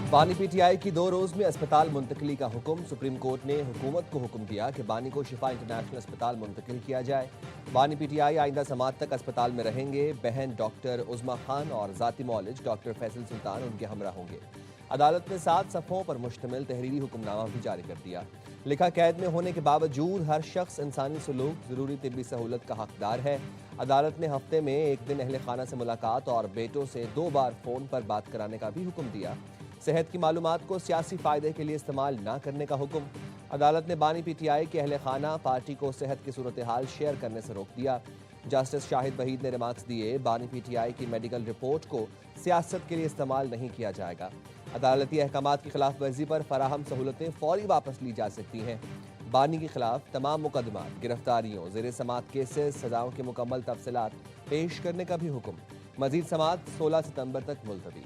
बानी पीटीआई की 2 रोज में अस्पताल मुंतकिली का हुक्म। सुप्रीम कोर्ट ने हुकूमत को हुक्म दिया कि बानी को शिफा इंटरनेशनल अस्पताल मुंतकिल किया जाए। बानी पीटीआई आइंदा समात तक अस्पताल में रहेंगे। बहन डॉक्टर उज़मा खान और जाती मौलिज डॉक्टर फैसल सुल्तान उनके हमरा होंगे। अदालत ने 7 सफ़ों पर मुश्तमिल तहरीरी हुक्मनामा भी जारी कर दिया। लिखा, कैद में होने के बावजूद हर शख्स इंसानी सलूक, ज़रूरी तिब्बी सहूलत का हकदार है। अदालत ने हफ्ते में 1 दिन अहले खाना से मुलाकात और बेटों से 2 बार फ़ोन पर बात कराने का भी हुक्म दिया। सेहत की मालूमात को सियासी फ़ायदे के लिए इस्तेमाल न करने का हुक्म। अदालत ने बानी पीटीआई के अहले खाना पार्टी को सेहत की सूरत हाल शेयर करने से रोक दिया। जस्टिस शाहिद वहीद ने रिमार्क्स दिए, बानी पीटीआई की मेडिकल रिपोर्ट को सियासत के लिए इस्तेमाल नहीं किया जाएगा। अदालती अहकामात की खिलाफ वर्जी पर फराहम सहूलतें फौरी वापस ली जा सकती हैं। बानी के खिलाफ तमाम मुकदमात, गिरफ्तारियों, ज़ेर समात केसेस, सजाओं के मुकम्मल तफसीलात पेश करने का भी हुक्म। मजीद समात 16 सितंबर तक मुलतवी।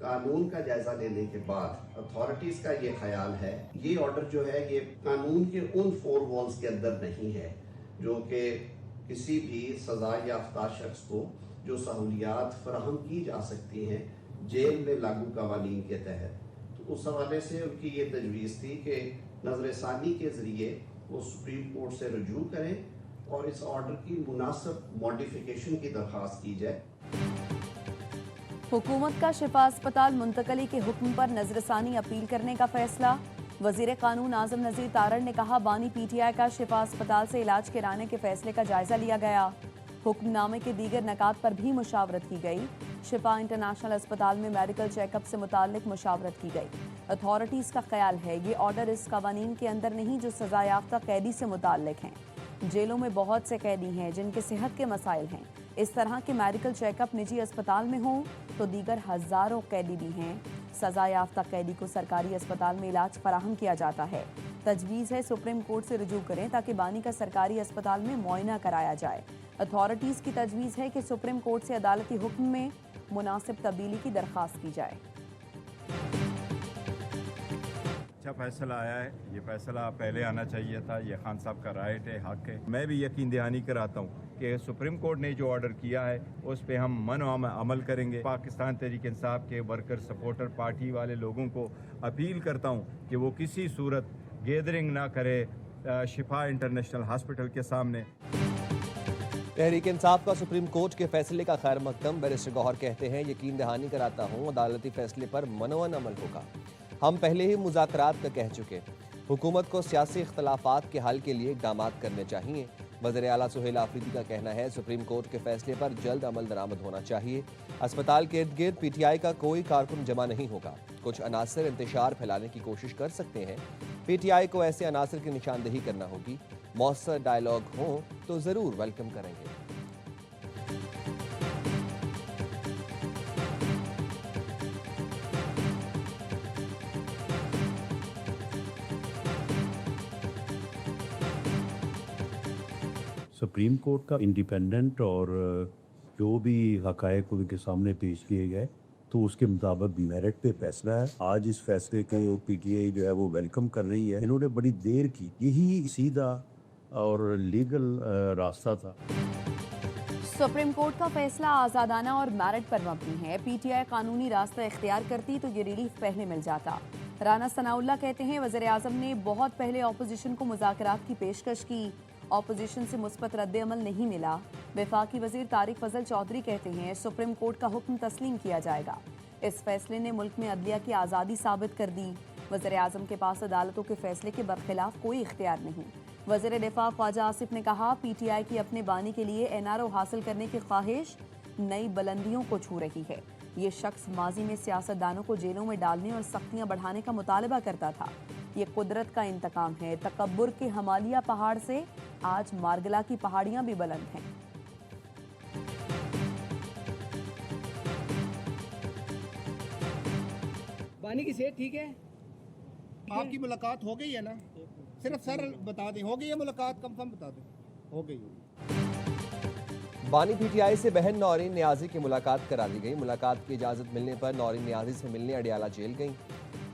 कानून का जायजा लेने के बाद अथॉरिटीज का ये ख्याल है ये ऑर्डर जो है ये कानून के उन 4 वॉल्स के अंदर नहीं है जो कि किसी भी सजा याफ्ता शख्स को जो सहूलियात फराहम की जा सकती हैं जेल में लागू कवानीन के तहत। तो उस हवाले से उनकी ये तजवीज़ थी कि नज़रसानी के ज़रिए वो सुप्रीम कोर्ट से रुजू करें और इस ऑर्डर की मुनासिब मॉडिफिकेशन की दरख्वास्त की जाए। हुकूमत का शिफा अस्पताल मुंतकली के हुक्म पर नजरसानी अपील करने का फैसला। वजीर कानून आजम नजीर तारड़ ने कहा, बानी पीटीआई का शिफा अस्पताल से इलाज कराने के फैसले का जायजा लिया गया। हुक्मनामे के दीगर नकात पर भी मुशावरत की गई। शिफा इंटरनेशनल अस्पताल में मेडिकल चेकअप से मुताल्लिक मुशावरत की गई। अथॉरिटीज का ख्याल है ये ऑर्डर इस कवानीन के अंदर नहीं जो सजा याफ्ता कैदी से मुताल्लिक हैं। जेलों में बहुत से कैदी हैं जिनके सेहत के मसाइल हैं। इस तरह के मेडिकल चेकअप निजी अस्पताल में हों तो दीगर हजारों कैदी भी हैं। सजा याफ्ता कैदी को सरकारी अस्पताल में इलाज फराहम किया जाता है। तजवीज़ है सुप्रीम कोर्ट से रुजू करें ताकि बानी का सरकारी अस्पताल में मुआयना कराया जाए। अथॉरिटीज़ की तजवीज़ है कि सुप्रीम कोर्ट से अदालती हुक्म में मुनासिब तब्दीली की दरख्वास्त की जाए। अच्छा फैसला आया है, ये फैसला पहले आना चाहिए था। ये खान साहब का राइट है, हक है। मैं भी यकीन दहानी कराता हूँ कि सुप्रीम कोर्ट ने जो ऑर्डर किया है उस पर हम अमल करेंगे। पाकिस्तान तहरीक इंसाफ के वर्कर सपोर्टर पार्टी वाले लोगों को अपील करता हूँ कि वो किसी सूरत गैदरिंग ना करे शिफा इंटरनेशनल हॉस्पिटल के सामने। तहरीक इंसाफ का सुप्रीम कोर्ट के फैसले का खैर मकदम। बैरिस्टर गौहर कहते हैं, यकीन दहानी कराता हूँ अदालती फैसले पर मनोवन अमल होगा। हम पहले ही मुज़ाकरात का कह चुके। हुकूमत को सियासी इख्तलाफात के हल के लिए इक़दाम करने चाहिए। वज़ीर आला सुहेल आफरीदी का कहना है, सुप्रीम कोर्ट के फैसले पर जल्द अमल दरामद होना चाहिए। अस्पताल के इर्द गिर्द पीटीआई का कोई कारकुन जमा नहीं होगा। कुछ अनासर इंतशार फैलाने की कोशिश कर सकते हैं। पीटीआई को ऐसे अनासर की निशानदेही करना होगी। मौसर डायलॉग हो तो ज़रूर वेलकम करेंगे। सुप्रीम कोर्ट का इंडिपेंडेंट और जो भी हक़ाइक़ उनके सामने पेश किए गए तो उसके मुताबिक मेरिट पे फैसला है। आज इस फैसले को पीटीआई जो है वो वेलकम कर रही है। इन्होंने बड़ी देर की, यही सीधा और लीगल रास्ता था। सुप्रीम कोर्ट का फैसला आज़ादाना और मेरिट पर मबनी है। पीटीआई कानूनी रास्ता इख्तियार करती तो ये रिलीफ पहले मिल जाता। राना सनाउल्लाह कहते हैं, वज़ीर आज़म ने बहुत पहले ऑपोजिशन को मुज़ाकरात की पेशकश की, ऑपोजिशन से मुस्बत रद्द अमल नहीं मिला। वफाकी वज़ीर तारिक फजल चौधरी कहते हैं, सुप्रीम कोर्ट का हुक्म तस्लीम किया जाएगा। इस फैसले ने मुल्क में अदलिया की आज़ादी साबित कर दी। वज़ीर आज़म के पास अदालतों के फैसले के बरखिलाफ कोई इख्तियार नहीं। वज़ीर दिफा ख्वाजा आसिफ ने कहा, पीटीआई की अपने बानी के लिए एनआरओ हासिल करने की ख्वाहिश नई बुलंदियों को छू रही है। ये शख्स माजी में सियासतदानों को जेलों में डालने और सख्तियां बढ़ाने का मुतालबा करता था। ये कुदरत का इंतकाम है। तकब्बुर के हिमालय पहाड़ से आज मार्गला की पहाड़ियां भी बुलंद हैं। बानी की सेहत ठीक है? आपकी मुलाकात हो गई है ना? सिर्फ सर बता दें, हो गई है मुलाकात? कंफर्म बता दें, हो गई। बानी पीटीआई से बहन नौरीन नियाजी की मुलाकात करा दी गई। मुलाकात की इजाजत मिलने पर नौरीन नियाजी से मिलने अडियाला जेल गई।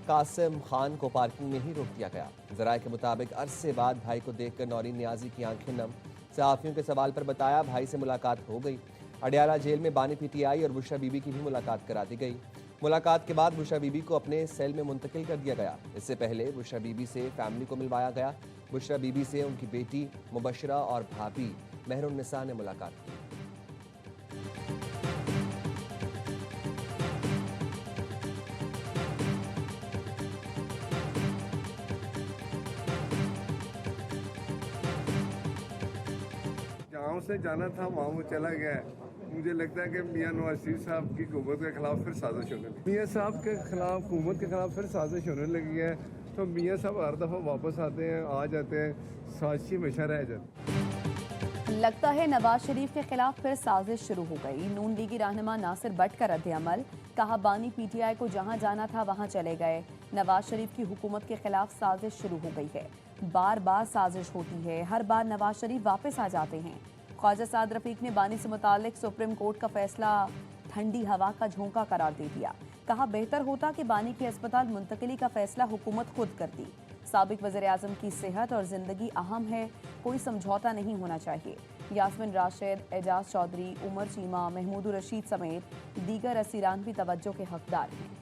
कासिम खान को पार्किंग में ही रोक दिया गया। जराये के मुताबिक अरसे बाद भाई को देखकर नौरीन नियाजी की आंखें नम। सहाफियों के सवाल पर बताया भाई से मुलाकात हो गई। अडियाला जेल में बानी पीटीआई और बुशरा बीबी की भी मुलाकात करा दी गई। मुलाकात के बाद बुशरा बीबी को अपने सेल में मुंतकिल कर दिया गया। इससे पहले बुशरा बीबी से फैमिली को मिलवाया गया। बुशरा बीबी से उनकी बेटी मुबशरा और भाभी मेहरुन्निसा ने मुलाकात की। गाँव से जाना था वहाँ वो चला गया है। मुझे लगता है कि मियाँ नवाज शरीफ साहब की हुकूमत के खिलाफ फिर साजिश होने लगी। मियाँ साहब के खिलाफ हुकूमत के खिलाफ फिर साजिश होने लगी है, तो मियाँ साहब हर दफ़ा वापस आते हैं, आ जाते हैं, साजिश हमेशा रह जाती। लगता है नवाज शरीफ के खिलाफ फिर साजिश शुरू हो गई। नून लीगी रहनुमा नासिर भट्ट का रद्द-ए-अमल, कहा बानी पीटीआई को जहां जाना था वहां चले गए। नवाज शरीफ की हुकूमत के खिलाफ साजिश शुरू हो गई है। बार बार साजिश होती है, हर बार नवाज शरीफ वापस आ जाते हैं। ख्वाजा साद रफीक ने बानी से मुतालिक सुप्रीम कोर्ट का फैसला ठंडी हवा का झोंका करार दे दिया। कहा बेहतर होता कि बानी की अस्पताल मुंतकिली का फैसला हुकूमत खुद करती। साबिक वज़ीर-ए-आज़म की सेहत और जिंदगी अहम है, कोई समझौता नहीं होना चाहिए। यास्मिन राशिद, एजाज चौधरी, उमर चीमा, महमूद रशीद समेत दीगर असीरान भी तवज्जो के हकदार हैं।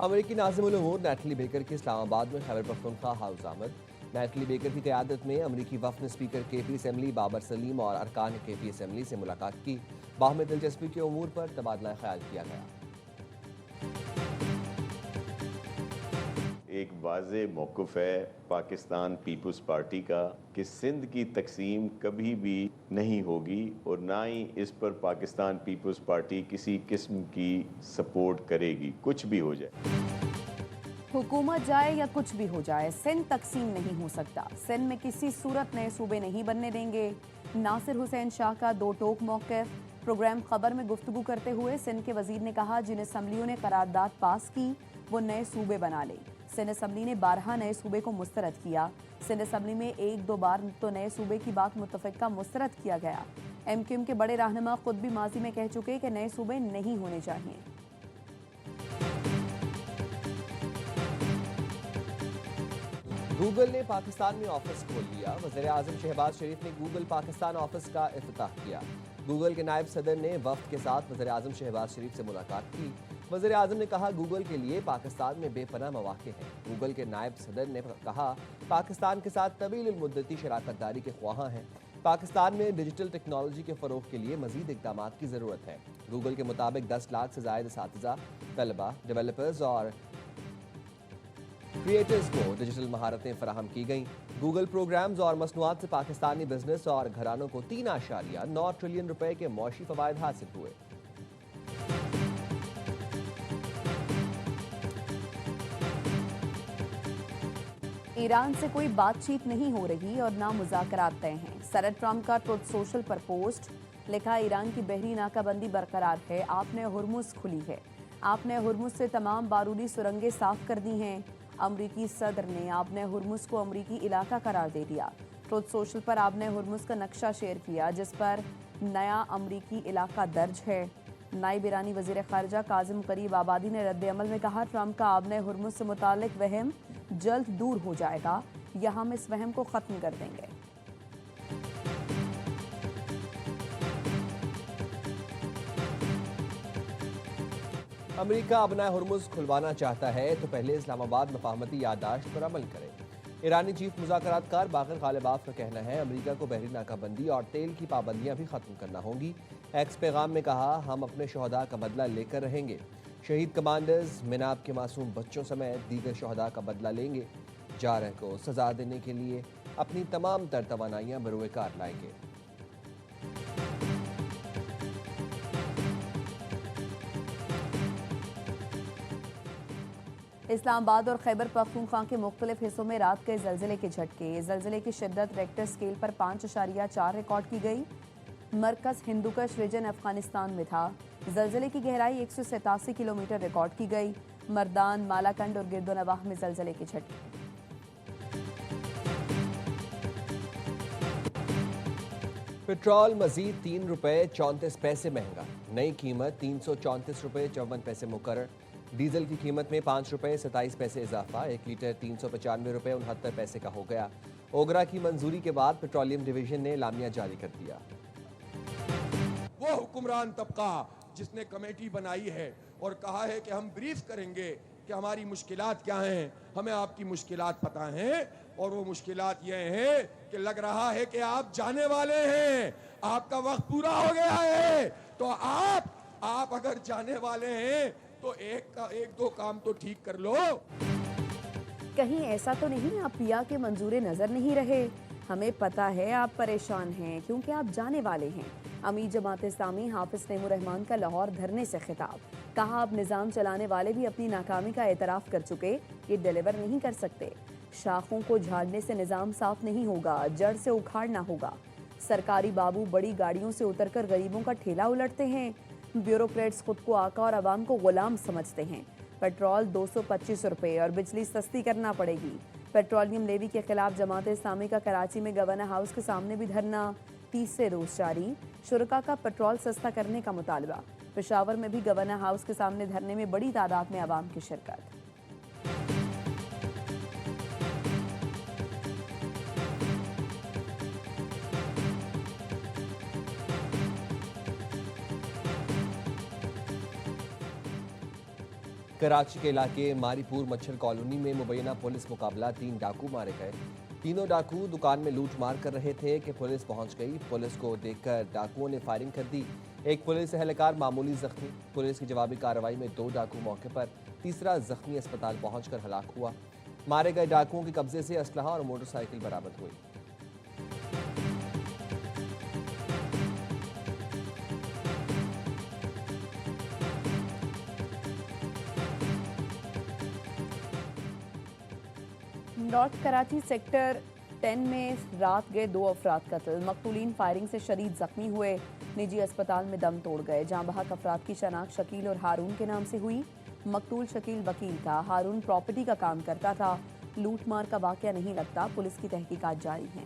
अमेरिकी नाज़िमुल उमूर नैटली बेकर की इस्लामाबाद में खैबर पख्तूनख्वा हाउस आमद। नैटली बेकर की क़यादत में अमेरिकी वफ़द ने speaker KP assembly Babar Saleem और अरकान केपी असम्बली से मुलाकात की। बाहमी दिलचस्पी के उमूर पर तबादला ख्याल किया गया। एक वाज़े मौक़िफ़ है पाकिस्तान पीपल्स पार्टी का कि सिंध की तकसीम कभी भी नहीं होगी और ना ही इस पर पाकिस्तान पीपल्स पार्टी किसी किस्म की सपोर्ट करेगी, कुछ भी हो जाए। हुकूमत जाए या कुछ भी हो जाए, सिंध तकसीम नहीं हो सकता। सिंध में किसी सूरत नए सूबे नहीं बनने देंगे। नासिर हुसैन शाह का दो टोक मौक़िफ़। प्रोग्राम खबर में गुफ्तगू करते हुए सिंध के वजीर ने कहा जिन असम्बलियों ने करारदाद पास की वो नए सूबे बना लें। सिंध असम्बली ने 12 नए सूबे को मुस्तरद किया। सिंध असम्बली में 1-2 बार तो नए सूबे की बात मुत्तफ़िक़ा मुस्तरद किया गया। MQM के बड़े रहनुमा खुद भी माजी में कह चुके कि नए सूबे नहीं होने चाहिए। गूगल ने पाकिस्तान में ऑफिस खोल लिया। वज़ीर-ए-आज़म शहबाज शरीफ ने गूगल पाकिस्तान ऑफिस का इफ्तिताह किया। गूगल के नायब सदर ने वफ़द के साथ वज़ीर-ए-आज़म शहबाज शरीफ से मुलाकात की। वज़ीर-ए-आज़म ने कहा गूगल के लिए पाकिस्तान में बेपनाह मौक़े हैं। गूगल के नायब सदर ने कहा पाकिस्तान के साथ तवील मुद्दती शराकत दारी के ख्वाहां हैं। पाकिस्तान में डिजिटल टेक्नोलॉजी के फ़रोग़ के लिए मज़ीद इक़दाम की ज़रूरत है। गूगल के मुताबिक 10 लाख से ज़ायद असातिज़ा, तलबा, डेवलपर्स और क्रिएटर्स को डिजिटल महारतें फराहम की गईं। गूगल प्रोग्राम्स और मसनूआत से पाकिस्तानी बिजनेस और घरानों को 3.9 ट्रिलियन रुपए के मौशी फ़वाइद हासिल हुए। ईरान से कोई बातचीत नहीं हो रही और ना मुज़ाकरात तय हैं। सदर ट्रंप का ट्रुथ सोशल पर पोस्ट लिखा, ईरान की बहरी नाकाबंदी बरकरार है। आपने हुर्मुज़ खुली है। आपने हुर्मुज़ से तमाम बारूदी सुरंगें साफ कर दी हैं। अमरीकी सदर ने आपने हुर्मुज़ को अमरीकी इलाका करार दे दिया। ट्रुथ सोशल पर आपने हुर्मुज़ का नक्शा शेयर किया जिस पर नया अमरीकी इलाका दर्ज है। नायब ईरानी वज़ीर ख़ारिजा काज़िम ग़रीब आबादी ने रद्द-ए-अमल में कहा ट्रंप का आपने हुर्मुज़ से मुतालिक वहम जल्द दूर हो जाएगा या हम इस वहम को ख़त्म कर देंगे। अमेरिका अपना हुर्मुज़ खुलवाना चाहता है तो पहले इस्लामाबाद मफाहमती याददाश्त पर अमल करे। ईरानी चीफ मुज़ाकरातकार बाक़िर ग़ालिबाफ का कहना है अमेरिका को बहरी नाकाबंदी और तेल की पाबंदियां भी ख़त्म करना होंगी। एक्स पैगाम में कहा हम अपने शहदा का बदला लेकर रहेंगे। शहीद कमांडर्स, मिनाब के मासूम बच्चों समेत दीगर शहदा का बदला लेंगे। जारह को सजा देने के लिए अपनी तमाम तर तवानाइयाँ बरूए कार लाएंगे। इस्लामाबाद और खैबर पख्तूनख्वा के मुख्तलिफ हिस्सों में रात के ज़लज़ले के झटके। ज़लज़ले की शिद्दत रेक्टर स्केल पर 5.4 रिकॉर्ड की गई। मरकज हिंदुकश रीजन अफगानिस्तान में था। जलजले की गहराई 187 किलोमीटर रिकॉर्ड की गई। मर्दान, मालाकंड और गिरदोनवाह में जलजले के झटके। पेट्रोल मजीद ₹3.34 महंगा। नई कीमत ₹334.54 मुकर्रर। डीजल की कीमत में ₹5.27 इजाफा। 1 लीटर ₹395.69 का हो गया। ओगरा की मंजूरी के बाद पेट्रोलियम डिवीजन ने लामिया जारी कर दिया। वो हुक्मरान तबका जिसने कमेटी बनाई है और कहा है कि हम ब्रीफ करेंगे कि हमारी मुश्किलात क्या हैं, हमें आपकी मुश्किलात पता हैं, और वो मुश्किलात ये हैं कि लग रहा है कि आप जाने वाले हैं, आपका वक्त पूरा हो गया है, तो आप अगर जाने वाले हैं तो एक दो काम तो ठीक कर लो। कहीं ऐसा तो नहीं आप पिया के मंजूरे नजर नहीं रहे? हमें पता है आप परेशान हैं क्योंकि आप जाने वाले हैं। अमीर जमात इस्लामी हाफिज नईमुर रहमान का लाहौर धरने से खिताब। कहा अब निज़ाम चलाने वाले भी अपनी नाकामी का एतराफ़ कर चुके, ये डिलीवर नहीं कर सकते। शाखों को झाड़ने से निज़ाम साफ नहीं होगा, जड़ से उखाड़ना होगा। सरकारी बाबू बड़ी गाड़ियों से उतरकर गरीबों का ठेला उलटते हैं। ब्यूरोक्रेट्स खुद को आका और अवाम को गुलाम समझते हैं। पेट्रोल 225 रुपये और बिजली सस्ती करना पड़ेगी। पेट्रोलियम लेवी के खिलाफ जमात इस्लामी का कराची में गवर्नर हाउस के सामने भी धरना। 30 रोज जारी। शुरका का पेट्रोल सस्ता करने का मुतालबा। पेशावर में भी गवर्नर हाउस के सामने धरने में बड़ी तादाद में आवाम की शिरकत। कराची के इलाके मारीपुर मच्छर कॉलोनी में मुबैना पुलिस मुकाबला। 3 डाकू मारे गए। तीनों डाकू दुकान में लूट मार कर रहे थे कि पुलिस पहुंच गई। पुलिस को देखकर डाकुओं ने फायरिंग कर दी। एक पुलिस एहलकार मामूली जख्मी। पुलिस की जवाबी कार्रवाई में 2 डाकू मौके पर, तीसरा जख्मी अस्पताल पहुंचकर हलाक हुआ। मारे गए डाकुओं के कब्जे से असलहा और मोटरसाइकिल बरामद हुई। नॉर्थ कराची सेक्टर 10 में रात गए 2 अफराद कत्ल। मकतूलीन फायरिंग से शदीद जख्मी हुए, निजी अस्पताल में दम तोड़ गए। जहां बहक अफराद की शनाख्त शकील और हारून के नाम से हुई। मकतूल शकील वकील था, हारून प्रॉपर्टी का काम करता था। लूट मार का वाकया नहीं लगता, पुलिस की तहकीकात जारी है।